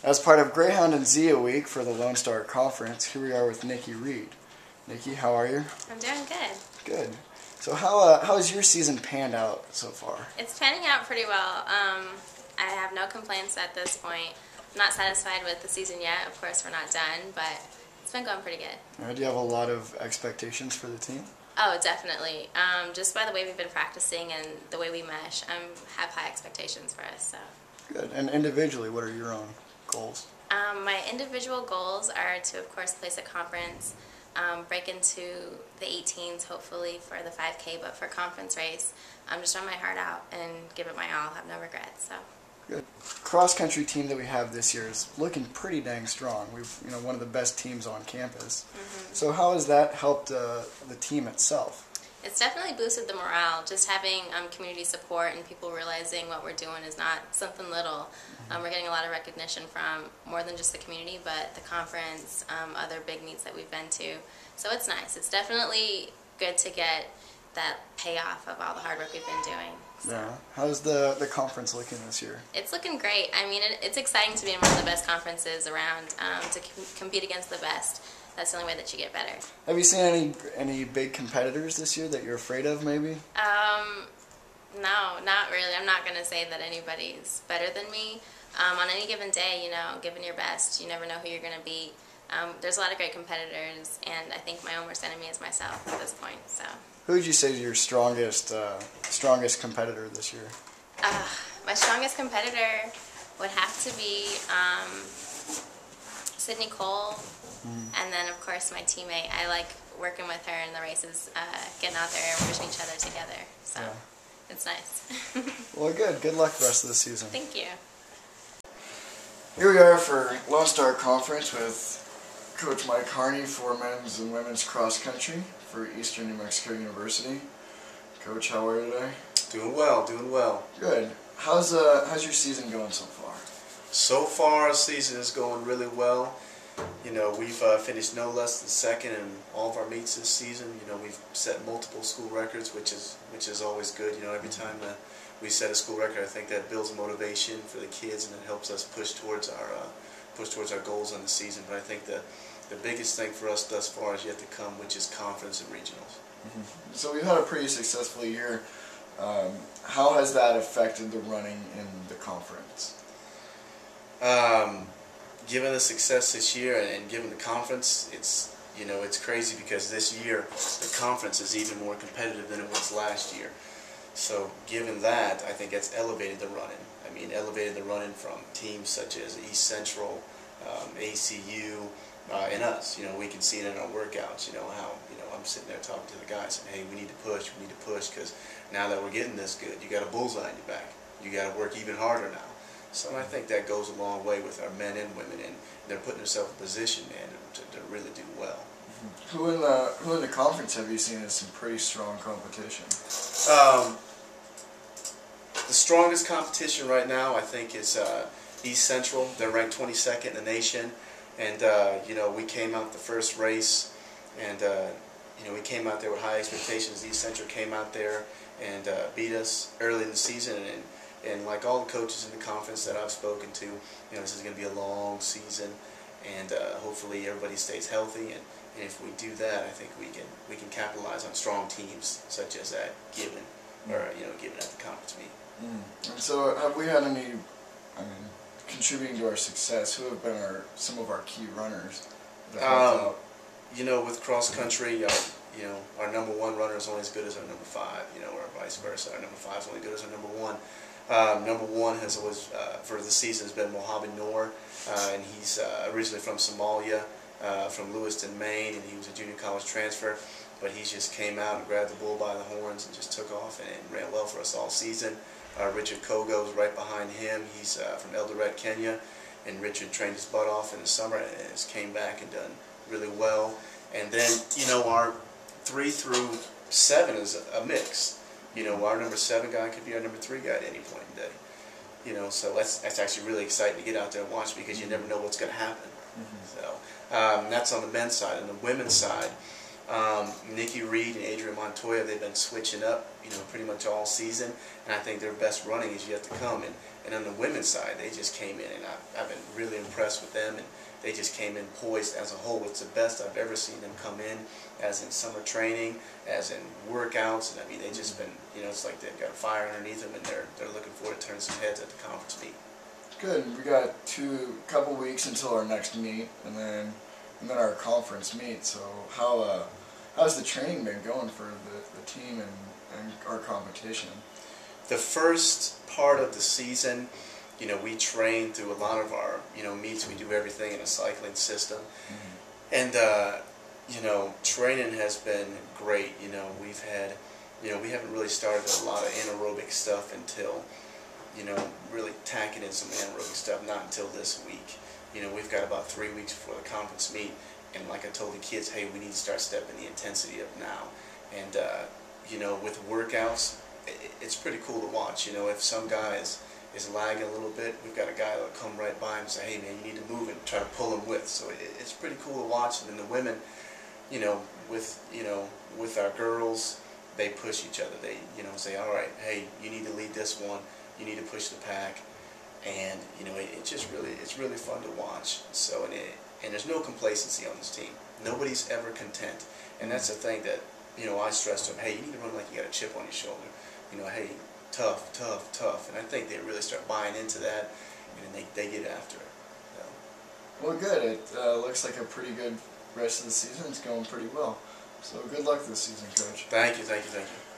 As part of Greyhound and Zia Week for the Lone Star Conference, here we are with Nikki Reed. Nikki, how are you? I'm doing good. Good. So how has your season panned out so far? It's panning out pretty well. I have no complaints at this point. I'm not satisfied with the season yet. Of course, we're not done, but it's been going pretty good. Do you have a lot of expectations for the team? Oh, definitely. Just by the way we've been practicing and the way we mesh, I have high expectations for us. So. Good. And individually, what are your own goals? My individual goals are to, of course, place a conference, break into the 18s, hopefully, for the 5K, but for conference race, just run my heart out and give it my all, have no regrets. So. Good. Cross-country team that we have this year is looking pretty dang strong. We've, one of the best teams on campus. Mm-hmm. So how has that helped the team itself? It's definitely boosted the morale, just having community support and people realizing what we're doing is not something little. We're getting a lot of recognition from more than just the community, but the conference, other big meets that we've been to. So it's nice. It's definitely good to get that payoff of all the hard work we've been doing. So. Yeah. How's the conference looking this year? It's looking great. I mean, it's exciting to be in one of the best conferences around, to compete against the best. That's the only way that you get better. Have you seen any big competitors this year that you're afraid of, maybe? No, not really. I'm not going to say that anybody's better than me. On any given day, giving your best, you never know who you're going to beat. There's a lot of great competitors, and I think my own worst enemy is myself at this point. So. Who would you say is your strongest competitor this year? My strongest competitor would have to be Sydney Cole, and then of course my teammate. I like working with her in the races, getting out there and pushing each other together. So yeah. It's nice. Well, good. Good luck the rest of the season. Thank you. Here we are for Lone Star Conference with Coach Mike Harney for men's and women's cross country for Eastern New Mexico University. Coach, how are you today? Doing well, doing well. Good. How's your season going so far? So far, our season is going really well. We've finished no less than second in all of our meets this season. We've set multiple school records, which is always good. Every time we set a school record, I think that builds motivation for the kids and it helps us push towards our goals on the season. But I think the biggest thing for us thus far is yet to come, which is conference and regionals. Mm-hmm. So we've had a pretty successful year. How has that affected the running in the conference? Given the success this year and given the conference, it's crazy because this year the conference is even more competitive than it was last year. So given that, I think it's elevated the running. I mean, elevated the running from teams such as East Central, ACU, and us. We can see it in our workouts. How I'm sitting there talking to the guys saying, hey, we need to push, because now that we're getting this good, you got a bullseye in your back. You got to work even harder now. So I think that goes a long way with our men and women, and they're putting themselves in position, man, to really do well. Mm-hmm. Who in the conference have you seen as some pretty strong competition? The strongest competition right now, I think, is East Central. They're ranked 22nd in the nation, and we came out the first race, and we came out there with high expectations. East Central came out there and beat us early in the season, and like all the coaches in the conference that I've spoken to, this is going to be a long season, and hopefully everybody stays healthy. And if we do that, I think we can capitalize on strong teams such as that Gibbon, or Gibbon at the conference meet. And so, have we had any, contributing to our success? Who have been some of our key runners? With cross country, our number one runner is only as good as our number five. Or vice versa. Our number five is only good as our number one. Number one has always, for the season, has been Mohammed Noor, and he's originally from Somalia, from Lewiston, Maine, and he was a junior college transfer, but he just came out and grabbed the bull by the horns and just took off and ran well for us all season. Richard Kogo is right behind him. He's from Eldoret, Kenya, and Richard trained his butt off in the summer and has came back and done really well. And then, our 3 through 7 is a mix. Our number 7 guy could be our number 3 guy at any point in the day. So that's actually really exciting to get out there and watch because you never know what's going to happen. Mm-hmm. So that's on the men's side. On the women's side, Nikki Reed and Adrian Montoya, they've been switching up, pretty much all season, and I think their best running is yet to come. And on the women's side, they just came in, and I've been really impressed with them, and they just came in poised as a whole. It's the best I've ever seen them come in, as in summer training, as in workouts, and I mean, they just been, it's like they've got a fire underneath them, and they're looking forward to turning some heads at the conference meet. Good. We got couple weeks until our next meet, and then our conference meet. So how's the training been going for the team and our competition? The first part of the season, we train through a lot of our, meets. We do everything in a cycling system. Mm-hmm. And, training has been great. We've had, we haven't really started a lot of anaerobic stuff until, really tacking in some anaerobic stuff, not until this week. We've got about 3 weeks before the conference meet. And like I told the kids, hey, we need to start stepping the intensity up now. And, with workouts, it's pretty cool to watch. If some guy is lagging a little bit, we've got a guy that'll come right by him and say, hey man, you need to move, and try to pull him with. So it's pretty cool to watch. And then the women, with our girls, they push each other. They, say, all right, hey, you need to lead this one. You need to push the pack. And, it's really fun to watch. So, and there's no complacency on this team. Nobody's ever content. And that's the thing that, I stress to them, hey, you need to run like you got a chip on your shoulder. Hey, tough, tough, tough. And I think they really start buying into that, and they get after it. So. Well, good. It looks like a pretty good rest of the season. It's going pretty well. So good luck this season, Coach. Thank you, thank you, thank you.